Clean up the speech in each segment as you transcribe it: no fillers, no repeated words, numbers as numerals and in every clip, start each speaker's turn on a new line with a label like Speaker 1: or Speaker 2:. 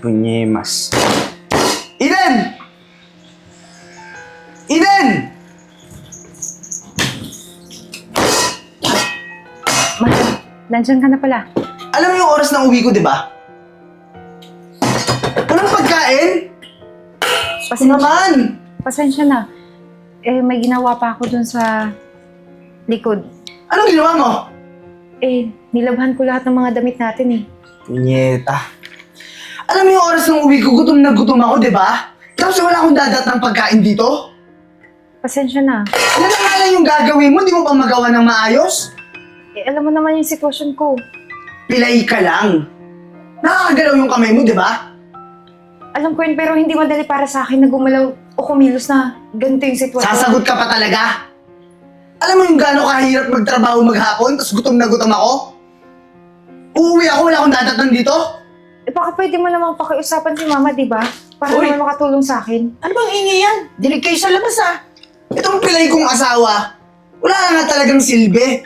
Speaker 1: Punyemas. Eden! Eden!
Speaker 2: Mahal, nandyan ka na pala.
Speaker 1: Alam mo yung oras ng uwi ko, di ba? Walang pagkain? Naman!
Speaker 2: Pasensya na. May ginawa pa ako dun sa likod.
Speaker 1: Anong ginawa mo?
Speaker 2: Nilabhan ko lahat ng mga damit natin eh.
Speaker 1: Punyeta. Alam mo yung oras ng uwi ko, gutom na gutom ako, di ba? Tapos wala akong dadatang pagkain dito?
Speaker 2: Pasensya na.
Speaker 1: Ano na nga lang yung gagawin mo? Di mo pa magawa ng maayos?
Speaker 2: Alam mo naman yung sitwasyon ko.
Speaker 1: Pilay ka lang. Nakakagalaw yung kamay mo, di ba?
Speaker 2: Alam ko yun, pero hindi madali para sa akin na gumalaw o kumilos na ganito yung sitwasyon.
Speaker 1: Sasagot ka pa talaga? Alam mo yung gano'ng kahirap magtrabaho maghapon, tapos gutom na gutom ako? Uuwi ako, wala akong dadatang dito?
Speaker 2: Baka pwede mo namang pakiusapan si Mama, di ba? Para
Speaker 3: Uy!
Speaker 2: naman makatulong sa akin.
Speaker 3: Ano bang ingay yan? Dilig kayo sa labas
Speaker 1: Itong pilay kong asawa, wala na nga talagang silbi.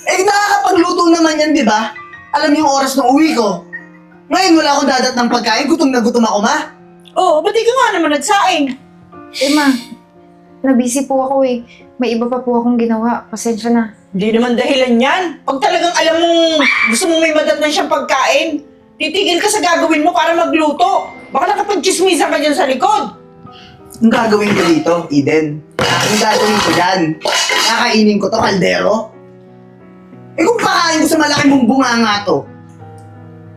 Speaker 1: Nakakapagluto naman yan, di ba? Alam niyo yung oras ng uwi ko. Ngayon wala akong dadat ng pagkain, gutom na gutom ako, ma.
Speaker 3: Oo, ba't di ka nga naman nagsaing?
Speaker 2: Ma, nabisi po ako eh. May iba pa po akong ginawa. Pasensya na.
Speaker 3: Hindi naman dahilan yan. Pag talagang alam mong gusto mong may madatnan siyang pagkain, titigil ka sa gagawin mo para magluto. Baka nakapag-chismisan ka dyan sa likod.
Speaker 1: Yung gagawin ko dito, Eden. Yung gagawin ko dyan. Kakainin ko to, kaldero. Kung pakain ko sa malaking mong bunganga to,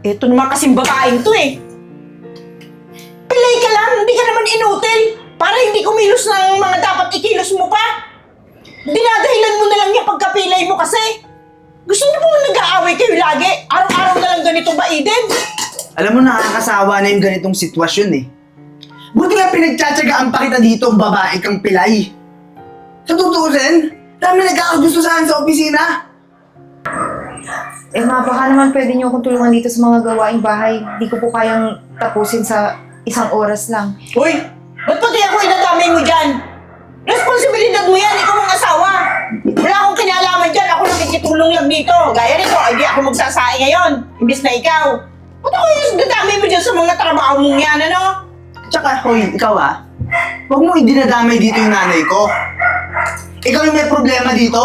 Speaker 3: Ito naman kasing babaeng to eh. Pilay ka lang, hindi ka naman inutil. Para hindi kumilos ng mga dapat ikilos mo pa. Dinadahilan mo na lang yung pagkapilay mo kasi. Gusto niyo po nag-aaway kayo lagi? Araw-araw na lang ganito ba, Eden?
Speaker 1: alam mo nakakasawa na yung ganitong sitwasyon eh. Buti nga pinagtsatsagaan pa kita dito, babae kang pilay. Sa tutusin, dami nagkakagusto saan sa opisina.
Speaker 2: Ma, baka naman pwede niyo akong tulungan dito sa mga gawaing bahay. Hindi ko po kayang tapusin sa isang oras lang.
Speaker 3: Uy, ba't pati ako inadamay mo dyan? Responsibilidad mo yan, ikaw ang asawa. Wala akong kinalaman dyan, ako nakikitulong lang dito. Gaya nito, hindi ako magsasaing ngayon, imbis na ikaw. Ba't ako yung dadamay mo dyan sa mga trabaho mong yan, ano?
Speaker 1: Tsaka, hoy, ikaw huwag mo idinadamay dito yung nanay ko. Ikaw yung may problema dito.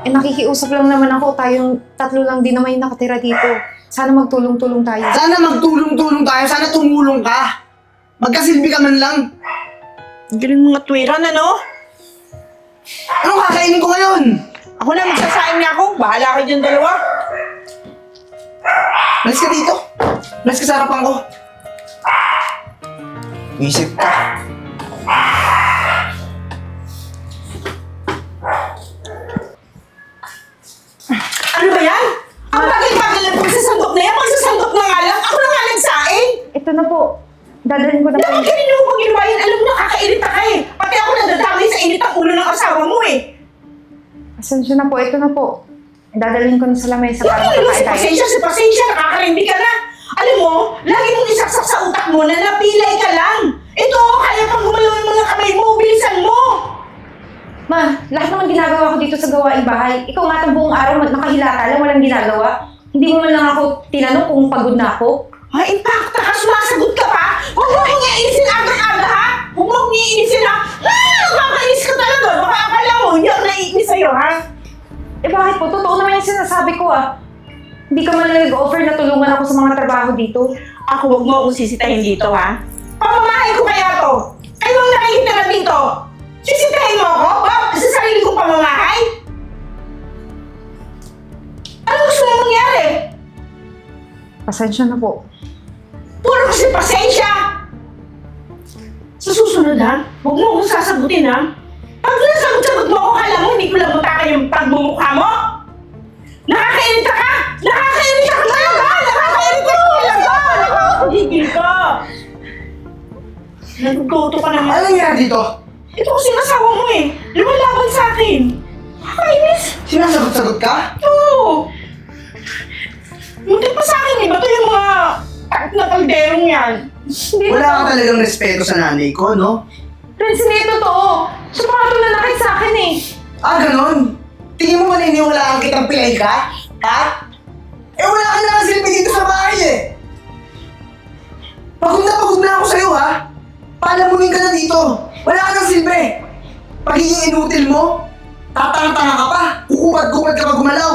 Speaker 2: Nakikiusap lang naman ako. Tayong tatlo lang din naman yung nakatira dito. Sana magtulong-tulong tayo.
Speaker 1: Sana magtulong-tulong tayo, sana tumulong ka. Magkasilbi ka man lang.
Speaker 3: Ang galing mga tuwiran, ano?
Speaker 1: Anong kakainin ko ngayon?
Speaker 3: Ako na, magsasaing na ako. Bahala kayo dyan dalawa.
Speaker 1: Malis ka dito. Malis ka sa harapan ko. Isip ka.
Speaker 3: Ano ba yan? Ang bagal-bagal lang pagsasandok na yan. Pagsasandok na nga lang. Ako na nga nagsaing.
Speaker 2: Ito na po. Dadalhin ko na po.
Speaker 3: Lagi ka rin yung ginawa yan. Alam mo, nakakairita ka eh. Pati ako nadadamay sa init ang ulo ng asawa mo eh.
Speaker 2: Pasensya na po. Ito na po. Dadalhin ko na sa lamesa para
Speaker 3: Lagi mo si
Speaker 2: makakain tayo.
Speaker 3: pasensya, nakakarindi ka na. Alam mo, lagi mong isaksak sa utak mo na napilay ka lang. Ito, kaya pang gumalaw yung mga kamay mo, bilisan mo.
Speaker 2: Ma, lahat naman ginagawa ko dito sa gawaing bahay. Ikaw nga itong buong araw nakahilata lang, walang ginagawa. Hindi mo man lang ako tinanong kung pagod na ako.
Speaker 3: Ha, in fact, sumasagot ka pa? Huwag mo akong iinisin agad-agad, ha? Huwag mo akong iinisin, ha? Nakakainis ka talaga. Baka akala mo, hindi ako naiinis sa'yo, ha?
Speaker 2: Bakit po? Totoo naman yung sinasabi ko Hindi ka man lang nag-offer na tulungan ako sa mga trabaho dito.
Speaker 3: Ako, huwag mo akong sisitahin dito, ha? Pamamahay ko kaya to. Kayo ang nakikitira dito. Sisitahin mo ako? Ba? Sa sarili kong pamamahay? Ano gusto mo mangyari?
Speaker 2: Pasensya na po.
Speaker 3: Puro kasi pasensya! Sa susunod, ha? Huwag mo akong sasagutin, ha? Pag nasagot-sagot mo ako, kala mo, hindi ko lang matakan yung pagmumukha mo? Nakakairita ka! Nakakairita ka talaga! Nakakairita ka talaga! Nakakagigil ka! Nagtuto ka naman.
Speaker 1: Ano nangyari dito?
Speaker 3: Ito kasi asawa mo eh. Lumalaban sa akin. Nakakainis.
Speaker 1: Sinasagot-sagot ka?
Speaker 3: Oo. Muntik pa sa akin eh. Ba't yung mga takot na kalderong yan?
Speaker 2: Hindi
Speaker 1: Wala ka talagang respeto sa nanay ko, no?
Speaker 2: Prince, hindi totoo. Siya pa nga nanakit sa akin eh.
Speaker 1: Ganon? Tingin mo maniniwalaan kitang pilay ka? Ha? Eh wala ka na nga silbi dito sa bahay eh. Pagod na ako sa'yo ha. Palamunin ka na dito. Wala ka ng silbi. Pagiging inutil mo, tatanga-tanga ka pa. Kukumad-kumad ka pa gumalaw.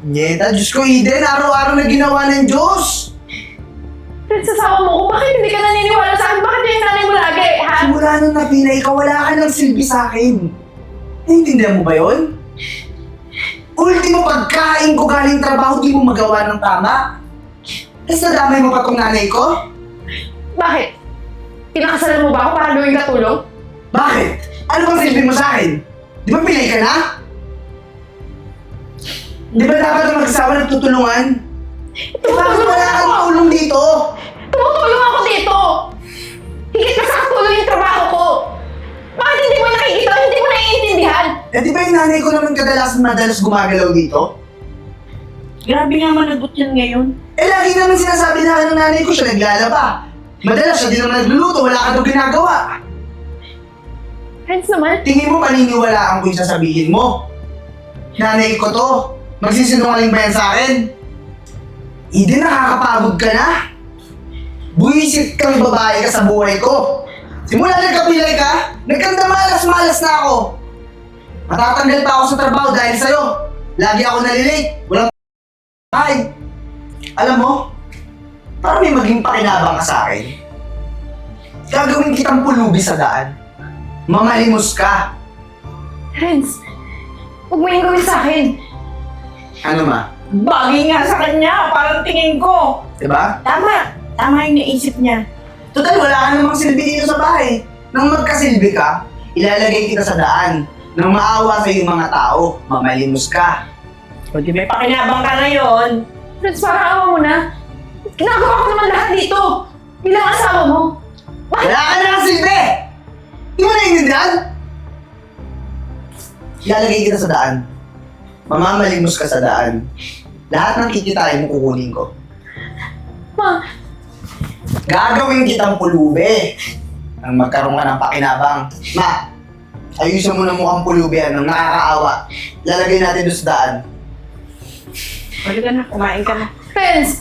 Speaker 1: Nyeta, Diyos ko Eden, araw-araw na ginawa ng Diyos.
Speaker 2: Friends, asawa mo ko, bakit hindi ka naniniwala sa akin? Bakit yung nanay mo lagi, ha?
Speaker 1: Simula nung napinay ka, wala ka ng silbi sa akin. Naiintindihan mo ba yun? Ultimo pagkain ko galing trabaho, di mo magawa ng tama. Tapos nadamay mo pa tong nanay ko?
Speaker 2: Bakit? Pinakasalan mo ba ako para gawing katulong?
Speaker 1: Bakit? Ano bang silbi mo sa akin? Di ba pinay ka na? Di ba dapat ang mag-asawa nagtutulungan? Bakit wala kang tulong dito?
Speaker 2: Tumutulong ako dito! Higit pa sa katulong yung trabaho ko! Bakit hindi mo nakikita? Hindi mo naiintindihan?
Speaker 1: Eh di ba yung nanay ko naman madalas gumagalaw dito?
Speaker 3: Grabe nga managot yan ngayon.
Speaker 1: Eh lagi naman sinasabi na ng nanay ko siya naglalaba. Madalas siya din naman nagluluto, wala ka daw ginagawa.
Speaker 2: Friends naman,
Speaker 1: Tingin mo paniniwalaan ko yung sasabihin mo? Nanay ko to, magsisinungaling ba yan sa akin? Eden, nakakapagod ka na. Buwisit kang babae ka sa buhay ko. Simula nagkapilay ka, nagkandamalas-malas na ako. Matatanggal pa ako sa trabaho dahil sa'yo. Lagi ako nalilate, walang ay. Alam mo, para may maging pakinabang ka sa akin, gagawin kitang pulubi sa daan. Mamalimos ka.
Speaker 2: friends, huwag mo yung gawin sa akin.
Speaker 1: Ano ma?
Speaker 3: Bagay nga sa kanya, parang tingin ko.
Speaker 1: Diba?
Speaker 3: Tama yung naisip niya.
Speaker 1: Total, wala ka namang silbi dito sa bahay. Nang magkasilbi ka, ilalagay kita sa daan. Nang maawa sa yung mga tao, mamalimos ka.
Speaker 3: O di may pakinabang ka ngayon.
Speaker 2: Friends, parang awa mo na. Ginagawa ko naman lahat dito. Bilang asawa mo.
Speaker 1: Wala ka namang silbi! Di mo naiintindihan? Ilalagay kita sa daan. Mamamalimos ka sa daan. Lahat ng kikitain mo kukunin ko.
Speaker 2: Ma,
Speaker 1: Gagawin kitang pulubi. Nang magkaroon ka ng pakinabang. Ma, ayusin mo na mukhang pulubi yan nang nakakaawa. Lalagay natin doon sa daan.
Speaker 3: Pwede ka na, kumain ka na.
Speaker 2: friends,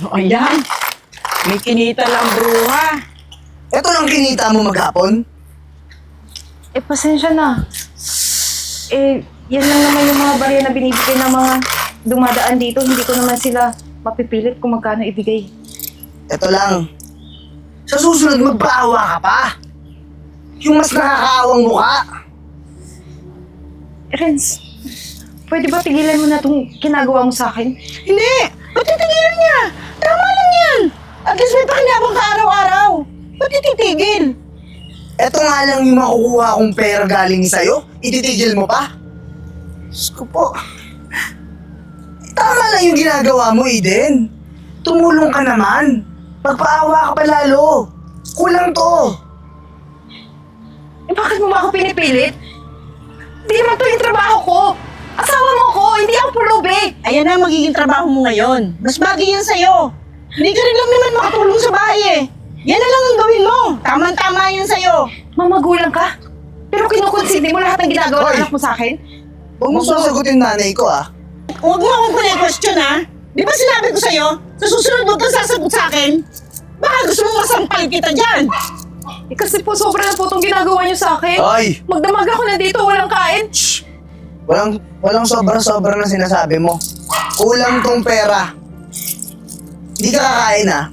Speaker 3: O yan, may kinita lang bruha.
Speaker 1: Ito lang kinita mo maghapon?
Speaker 2: pasensya na. Yan lang naman yung mga barya na binibigay ng mga dumadaan dito. Hindi ko naman sila mapipilit kung magkano ibigay.
Speaker 1: Ito lang. Sa susunod magpaawa ka pa. Yung mas nakakaawang mukha.
Speaker 2: Renz, pwede ba tigilan mo na itong ginagawa mo sa akin?
Speaker 3: Hindi! Ba't titigilan niya? Tama lang yan! At least may pakinabang ka araw-araw. Ba't tititigil?
Speaker 1: Ito nga lang yung makukuha kong pera galing sa'yo. Ititigil mo pa? Diyos ko po. Tama lang yung ginagawa mo, Eden. Tumulong ka naman. Pagpaawa ka pa lalo. Kulang to.
Speaker 2: Bakit mo ba ako pinipilit? Hindi naman to yung trabaho ko. Asawa mo ko, hindi ako pulubi.
Speaker 3: Ayan na ang magiging trabaho mo ngayon. Mas bagay yan sa'yo. Hindi ka rin lang naman makatulong sa bahay eh. Yan na lang ang gawin mo. Tama-tama yan sa'yo.
Speaker 2: Mamagulang ka? Pero kinukonsinti mo lahat ng ginagawa ng
Speaker 1: Hoy!
Speaker 2: anak mo sa akin?
Speaker 1: Huwag mo sasagutin nanay ko, ah.
Speaker 3: Huwag mo akong question ha. Di ba sinabi ko sa'yo, sa susunod huwag kang sasagot sa akin? Baka gusto mo masampal kita dyan.
Speaker 2: Kasi po sobra na po itong ginagawa niyo sa akin.
Speaker 1: Ay!
Speaker 2: Magdamag ako na dito, walang kain.
Speaker 1: Shh! Walang sobra-sobra na sinasabi mo. Kulang tong pera. Hindi ka kakain, ah.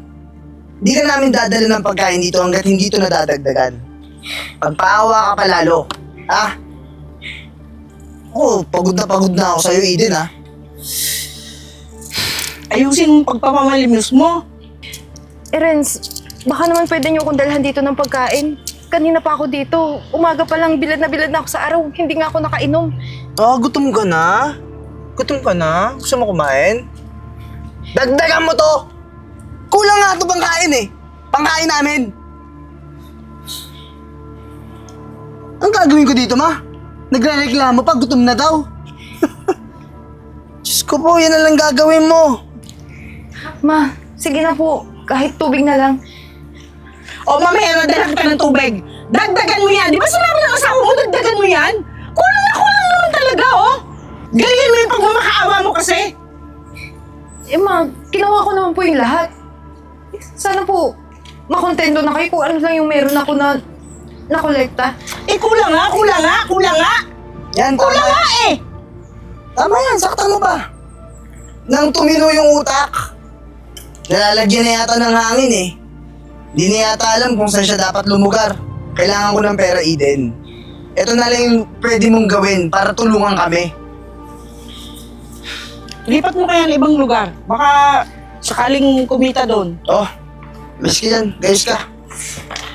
Speaker 1: Hindi ka namin dadala ng pagkain dito hanggat hindi ito nadadagdagan. Pagpaawa ka pa lalo. Ah? Pagod na ako sa'yo, Eden, ah.
Speaker 3: Ayusin mo pagpapamalimos mo.
Speaker 2: Renz, baka naman pwede niyo akong dalhan dito ng pagkain. Kanina pa ako dito. Umaga pa lang bilad na ako sa araw. Hindi nga ako nakainom.
Speaker 1: Gutom ka na? Gutom ka na? Gusto mo kumain? Dagdagan mo to! Kulang nga ito pangkain eh! Pangkain namin! Ang gagawin ko dito, ma? Nagre-reklamo pa, gutom na daw. Diyos ko po, yan na lang gagawin mo.
Speaker 2: Ma, sige na po. Kahit tubig na lang.
Speaker 3: O mamaya na dala kita ng tubig. Dagdagan mo yan. Di ba sinabi ng asawa mo, dagdagan mo yan? Kulang naman talaga, oh. Galingin mo yung pagmamakaawa mo kasi.
Speaker 2: Eh ma, ginawa ko naman po yung lahat. Sana po, makontento na kayo kung ano lang yung meron ako na nakolekta.
Speaker 3: Eh, kulang nga.
Speaker 1: Yan,
Speaker 3: Kulang
Speaker 1: tama.
Speaker 3: nga eh.
Speaker 1: Tama yan, saktan mo ba? Nang tumino yung utak, nalalagyan na yata ng hangin eh. Di na yata alam kung saan siya dapat lumugar. Kailangan ko ng pera, Eden. Ito na lang yung pwede mong gawin para tulungan kami.
Speaker 3: Lipat mo kaya ng ibang lugar. Baka sakaling kumita doon.
Speaker 1: Oh, miss ka dyan, guys ka.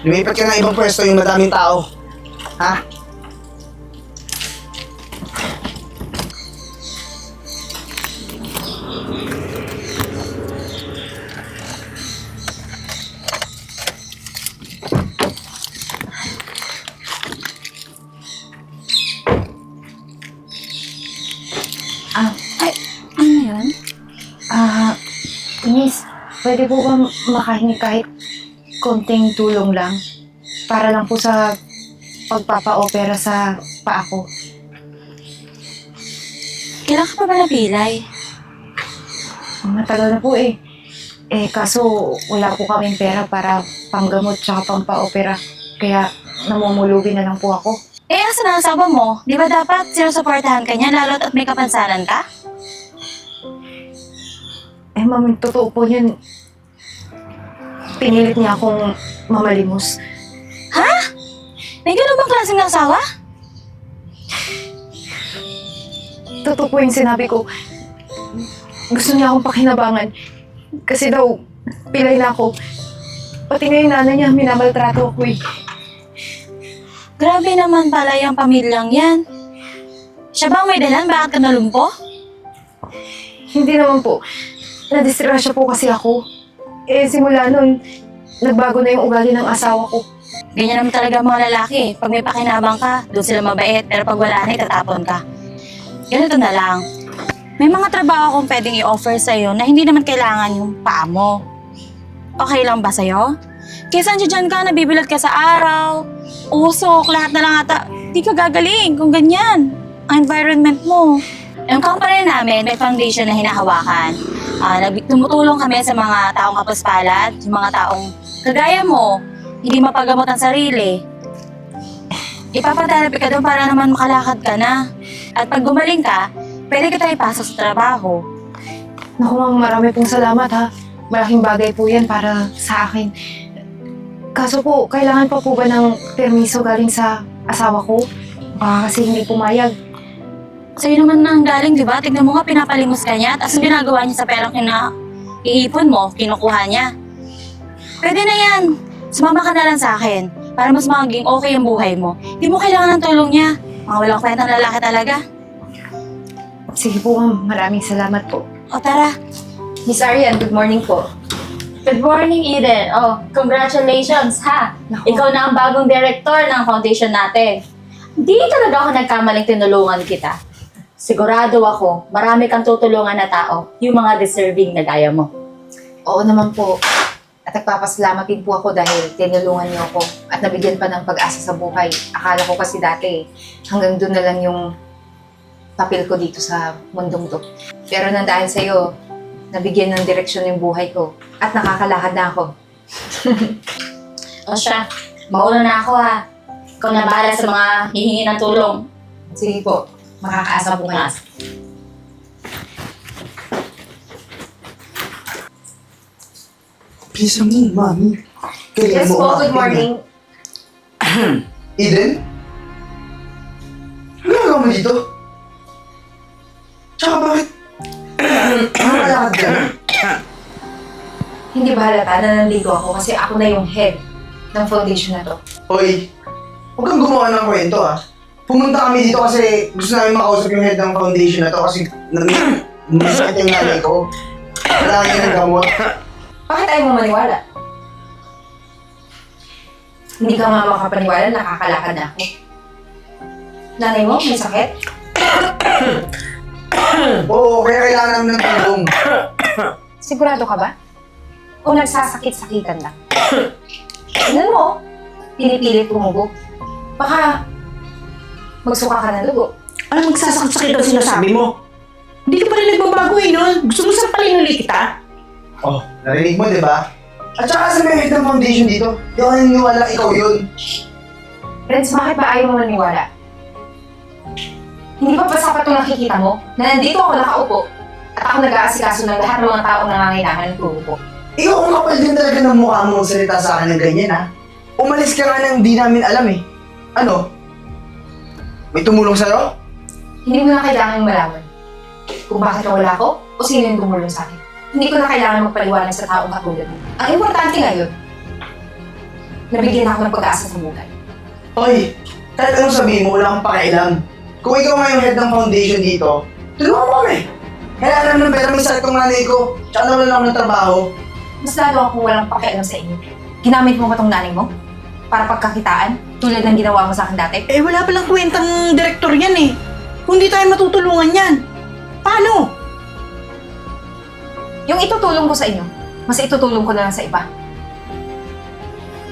Speaker 1: Lumipat ka ng ibang pwesto yung madaming tao. Ha?
Speaker 2: Ano yan? Miss, pwede po ba makahingi kahit konting tulong lang? Para lang po sa pagpapa-opera sa paa ko.
Speaker 4: Kailan ka pa ba napilay?
Speaker 2: Matagal na po eh. Kaso wala po kaming pera para panggamot tsaka pampa-opera. Kaya namumulubi na lang po ako.
Speaker 4: Ang sinasabi mo, di ba dapat sinusuportahan ka niya lalo't at may kapansanan ka?
Speaker 2: Ma'am, totoo po yun. Pinilit niya akong mamalimos.
Speaker 4: Ha? May ganun bang klaseng asawa?
Speaker 2: Totoo po yung sinabi ko. Gusto niya akong pakinabangan. Kasi daw, pilay na ako. Pati nga yung nanay niya, minamaltrato ako eh.
Speaker 4: Grabe naman pala yung pamilyang yan. Siya bang may dalan? Bakit ka nalumpo?
Speaker 2: Hindi naman po. Nadistrasya po kasi ako. Simula nun, nagbago na yung ugali ng asawa ko.
Speaker 4: Ganyan naman talaga mga lalaki. Pag may pakinabang ka, doon sila mabait. Pero pag wala na, itatapon ka. Ganito na lang. May mga trabaho akong pwedeng i-offer sa'yo na hindi naman kailangan yung paa mo. Okay lang ba sa'yo? Kaysa dyan ka, nabibilad ka sa araw, usok, lahat na lang ata. Di ka gagaling kung ganyan. Ang environment mo. Yung company namin, may foundation na hinahawakan. Tumutulong kami sa mga taong kapaspalad, yung mga taong kagaya mo, hindi mapagamot ang sarili. Ipapatherapy ka doon para naman makalakad ka na. At pag gumaling ka, pwede ka tayo ipasok sa trabaho.
Speaker 2: Naku ma'am, marami pong salamat ha. Malaking bagay po yan para sa akin. Kaso po, kailangan pa po ba ng permiso galing sa asawa ko? Baka kasi hindi pumayag.
Speaker 4: Sa'yo naman nang galing, di ba? Tignan mo nga, pinapalimos ka niya. At ang ginagawa niya sa perang iipon mo, kinukuha niya. Pwede na yan. Sumama ka na lang sa akin para mas maging okay ang buhay mo. Hindi mo kailangan ng tulong niya. Mga walang kwentang lalaki talaga.
Speaker 2: Sige po ma'am, maraming salamat po.
Speaker 4: O tara.
Speaker 2: Miss Arian, good morning po.
Speaker 4: Good morning, Eden. Oh, congratulations, ha?
Speaker 2: Naku.
Speaker 4: Ikaw na ang bagong director ng foundation natin. Di talaga ako nagkamaling tinulungan kita. Sigurado ako, marami kang tutulungan na tao, yung mga deserving na gaya mo.
Speaker 2: Oo naman po. At nagpapasalamat din po ako dahil tinulungan niyo ako at nabigyan pa ng pag-asa sa buhay. Akala ko kasi dati hanggang doon na lang yung papel ko dito sa mundong to. Pero nang dahil sa'yo, nabigyan ng direksyon yung buhay ko at nakakalakad na ako.
Speaker 4: O siya, mauna na ako ha. Ikaw na bahala sa mga hihingi ng tulong.
Speaker 2: Sige po, makakaasa po kayo.
Speaker 1: Please mo, mami. Kailan
Speaker 2: Yes
Speaker 1: mo
Speaker 2: po,
Speaker 1: umakyat
Speaker 2: good morning.
Speaker 1: na? Eden? Ano ginagawa mo dito? Tsaka bakit? Nakakalakad ka na?
Speaker 2: Hindi ba halata na nandito ako kasi ako na yung head ng foundation na to.
Speaker 1: Hoy, huwag kang gumawa ng kwento ah. Pumunta kami dito kasi gusto namin makausap yung head ng foundation na to kasi masakit yung nanay ko. Kailangan niya ng gamot.
Speaker 2: Bakit ayaw mo maniwala? Hindi ka nga makapaniwala, nakakalakad na ako. Nanay mo, may sakit?
Speaker 1: Oo, kaya kailangan namin ng tulong.
Speaker 2: Sigurado ka ba? O nagsasakit-sakitan lang? Tignan mo, pinipilit tumubo. Baka magsuka ka ng dugo.
Speaker 3: Ano magsasakit-sakit ang sinasabi mo? Hindi ka pa rin nagbabago eh, no? Gusto mo sampalin ulit kita?
Speaker 1: Oh, narinig mo, di ba? At saka sa may head ng foundation dito, di ako naniniwala ikaw yun.
Speaker 2: Renz, bakit ba ayaw mo maniwala? Hindi pa ba sapat itong nakikita mo na nandito ako nakaupo at ako nag-aasikaso ng lahat ng mga taong nangangailangan ng tulong ko?
Speaker 1: Ikaw ang kapal din talaga ng mukha mo salita sa akin ng ganyan, ha? Umalis ka nga nang di namin alam, eh. Ano? May tumulong sa'yo?
Speaker 2: Hindi mo na kailangan malaman kung bakit nawala ako o sino yung tumulong sa akin. Hindi ko na kailangan magpaliwanag sa taong katulad mo. Ang importante ngayon, nabigyan ako ng pag-asa sa buhay.
Speaker 1: Oy, kahit anong sabihin mo, wala akong pakialam. Kung ikaw nga yung head ng foundation dito, tulungan mo kami. Kailangan naman ng pera, may sakit ang nanay ko, tsaka nawalan ako ng trabaho.
Speaker 2: Mas lalo akong walang pakialam sa inyo. Ginamit mo ba tong nanay mo? Para pagkakitaan? Tulad ng ginawa mo sa akin dati?
Speaker 3: Eh, wala palang kwentang direktor yan eh. Kung di tayo matutulungan yan, paano?
Speaker 2: Yung itutulong ko sa inyo, mas itutulong ko na lang sa iba.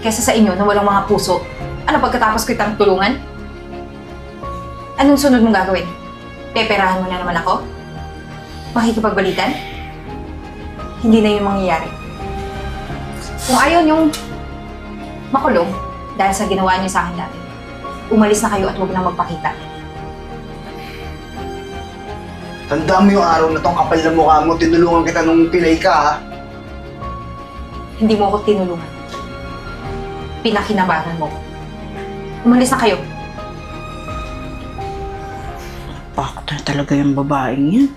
Speaker 2: Kesa sa inyo na walang mga puso. Ano pagkatapos ko itang tulungan? Anong sunod mong gagawin? Peperahan mo na naman ako? Makikipagbalitan? Hindi na yung mangyayari. Kung ayaw niyong makulong dahil sa ginawa niyo sa akin dati, umalis na kayo at huwag na magpakita.
Speaker 1: Tandaan mo yung araw na tong kapal na mukha mo, tinulungan kita nung pilay ka, ha?
Speaker 2: Hindi mo ako tinulungan. Pinakinabangan mo. Umalis na kayo.
Speaker 3: Bakit na talaga yung babaeng yan?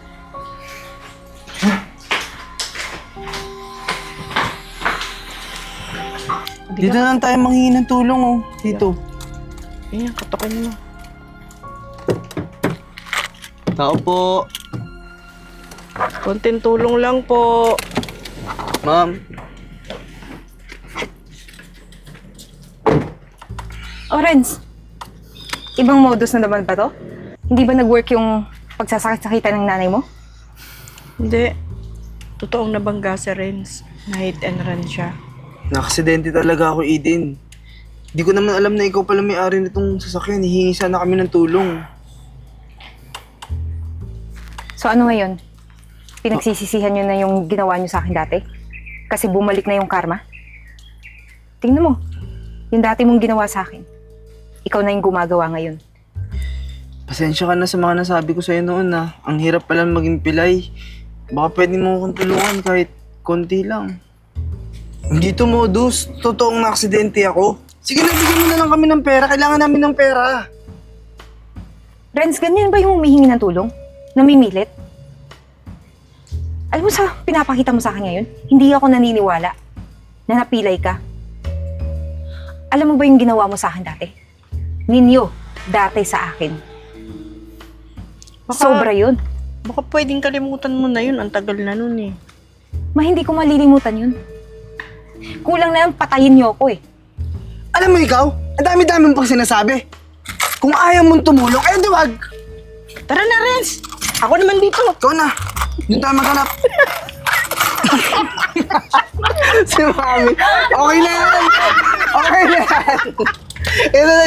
Speaker 5: Dito na lang tayo manghingi ng tulong, oh. Dito.
Speaker 3: Ayan, katakan mo.
Speaker 5: Tao po.
Speaker 3: Konting tulong lang po.
Speaker 5: Ma'am.
Speaker 2: Oh, Renz. Ibang modus na naman ba to? Hindi ba nag-work yung pagsasakit-sakitan ng nanay mo?
Speaker 3: Hindi. Totoong nabangga si Renz. Na-hit and run siya.
Speaker 5: Nakaksidente talaga ako, Eden. Hindi ko naman alam na ikaw pala may-ari nitong sasakyan. Hihingi sana kami ng tulong.
Speaker 2: So ano ngayon? Pinagsisisihan nyo na yung ginawa nyo sa akin dati? Kasi bumalik na yung karma? Tingnan mo. Yung dati mong ginawa sa akin. Ikaw na yung gumagawa ngayon.
Speaker 5: Pasensya ka na sa mga nasabi ko sa'yo noon, na ang hirap pala maging pilay. Baka pwede mo akong tulungan kahit konti lang. Hindi to modus. Totoong na-aksidente ako. Sige na, bigyan mo na lang kami ng pera. Kailangan namin ng pera.
Speaker 2: Renz, ganyan ba yung humihingi ng tulong? Namimilit? Alam mo sa pinapakita mo sa akin ngayon, hindi ako naniniwala na napilay ka. Alam mo ba yung ginawa mo sa akin dati? Ninyo, dati sa akin. Sobra yun.
Speaker 3: Baka pwedeng kalimutan mo na yun. Ang tagal na nun eh.
Speaker 2: Hindi ko malilimutan yun. Kulang na lang patayin niyo ako eh.
Speaker 1: Alam mo ikaw, ang dami-dami mo pang sinasabi. Kung ayaw mong tumulong, ay diwag!
Speaker 3: Tara na, Renz! Ako naman dito.
Speaker 1: Ikaw na, doon tayo maghanap. Si Mami, okay na yan! Okay na yan! Ito na